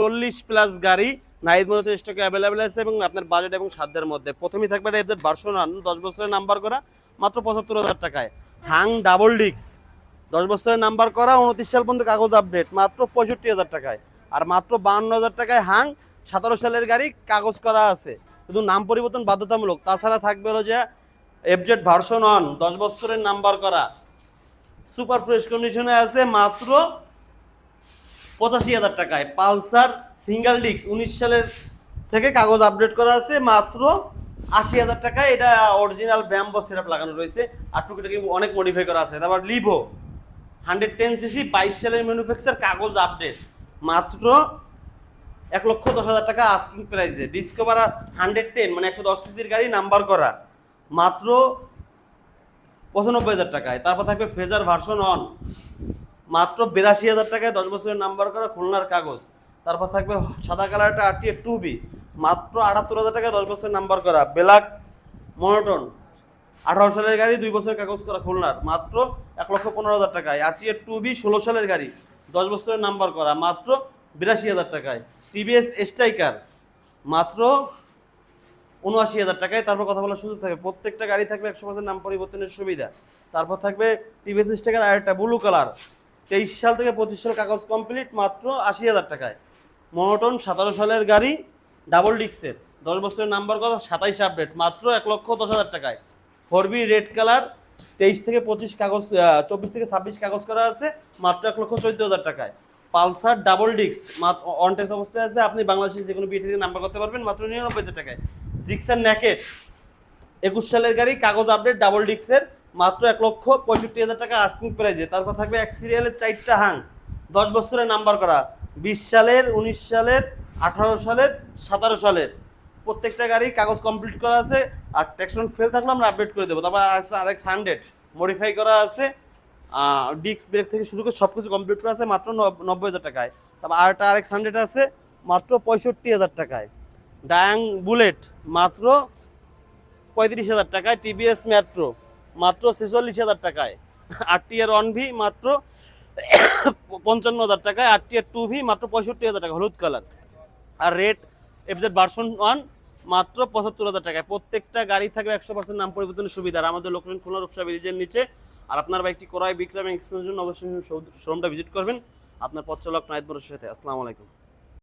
40+ গাড়ি নাহিদ মোটরসের স্টকে অ্যাভেলেবেল আছে এবং আপনার বাজেট এবং সাধ্যের মধ্যে। প্রথমেই থাকবে এটা এফজেড ভার্সন 1 10 বছরের নাম্বার করা মাত্র 75,000 টাকায়। হাং ডাবল ডিক্স 10 বছরের নাম্বার করা 29 সাল পর্যন্ত কাগজ আপডেট মাত্র 65,000 টাকায়। আর মাত্র 52,000 টাকায় হাং 17 সালের গাড়ি কাগজ করা আছে, শুধু নাম পরিবর্তন বাধ্যতামূলক। তাছাড়া থাকবে হলো যে এফজেড ভার্সন 1 10 বছরের নাম্বার করা সুপার ফ্রেশ কন্ডিশনে আছে মাত্র 85,000 টাকায়। পালসার সিঙ্গেল ডিস্ক 19 সালের থেকে কাগজ আপডেট করা আছে মাত্র 80,000 টাকায়। এটা অরিজিনাল ব্যাম্বো সেটআপ লাগানো রয়েছে আর টুকিটাকি অনেক মডিফাই করা আছে। তারপর লিভো 110 সিসি 22 সালের ম্যানুফ্যাকচার কাগজ আপডেট মাত্র 1,10,000 টাকা আস্কিং প্রাইসে। ডিসকভার 110 মানে 110 সিসির গাড়ি নাম্বার করা মাত্র 95,000 টাকায়। তারপর থাকবে ফেজার ভার্সন 1 মাত্র 82,000 টাকায় 10 বছরের নাম্বার করা খুলনার কাগজ। তারপর থাকবে সাদা কালারটা RTF 2B মাত্র 78,000 টাকায় 10 বছরের নাম্বার করা। ব্ল্যাক মনোটন 18 সালের গাড়ি 2 বছরের কাগজ করা খুলনার মাত্র 1,15,000 টাকায়। RTF 2B 16 সালের গাড়ি 10 বছরের নাম্বার করা মাত্র 82,000 টাকায়। টিভিএস স্ট্রাইকার মাত্র 79,000 টাকায়। তারপর কথা বলার সুযোগ থাকবে, প্রত্যেকটা গাড়ি থাকবে 100% নাম পরিবর্তনের সুবিধা। তারপর থাকবে টিভিএস স্ট্রাইকার আরেকটা ব্লু কালার 23 সাল থেকে 25 সাল কাগজ কমপ্লিট মাত্র 80,000 টাকায়। মনোটন 17 সালের গাড়ি ডাবল ডিক্সের 10 বছরের নাম্বার করা 27 আপডেট মাত্র 1,10,000 টাকায়। 4B রেড কালার 23 থেকে 25 কাগজ 24 থেকে 26 কাগজ করা আছে মাত্র 1,14,000 টাকায়। পালসার ডাবল ডিক্স মাত্র অন টেস্ট অবস্থায় আছে, আপনি বাংলাদেশের যে কোনো বিয়ে থেকে নাম্বার করতে পারবেন মাত্র 99,000 টাকায়। জিক্সার নেকেট 21 সালের গাড়ি কাগজ আপডেট ডাবল ডিক্সের মাত্র 1,65,000 টাকা আস্কিং প্রাইসে। তারপর থাকবে এক সিরিয়ালের 4টা হাং 10 বছরের নাম্বার করা 20 সালের 19 সালের 18 সালের 17 সালের প্রত্যেকটা গাড়ি কাগজ কমপ্লিট করা আছে। আর ট্যাক্সন ফেল থাকলে আমরা আপডেট করে দেবো। তারপর আছে RX 100 মডিফাই করা আছে, ডিস্ক ব্রেক থেকে শুরু করে সব কিছু কমপ্লিট করা আছে মাত্র 90,000 টাকায়। তারপর আরেকটা RX 100 আছে মাত্র 65,000 টাকায়। ডায়াং বুলেট মাত্র 35,000 টাকায়। টিভিএস মেট্রো মাত্র 46,000 টাকায়। RTR 1V মাত্র 55,000 টাকায়। RTR 2V মাত্র 65,000 টাকা হলুদ কালার। আর রেড এফজেড ভার্সন 1 মাত্র 75,000 টাকায়। প্রত্যেকটা গাড়ি থাকবে 100% নাম পরিবর্তনের সুবিধা। আর আমাদের লোকেশন খুলনা রূপসা ব্রিজের নিচে। আর আপনার বাইকটি ক্রয় বিক্রয় এবং এক্সচেঞ্জের জন্য অবশ্যই শোরুমটা ভিজিট করবেন। আপনার পথ চলক নাহিদ মোটরসের সাথে। আসসালামু আলাইকুম।